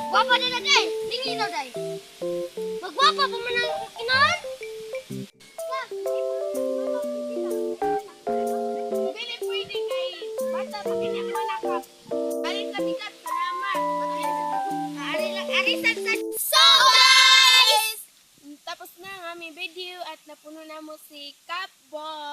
Gwapa na na day, tingin na day. Magwapa pa man ang inahan. Dili pwede kay bata pa kanya manakap. Alin sa bigat, salamat. Arisan sa... So guys! Tapos na ang aming video at napuno na mo si Capboy.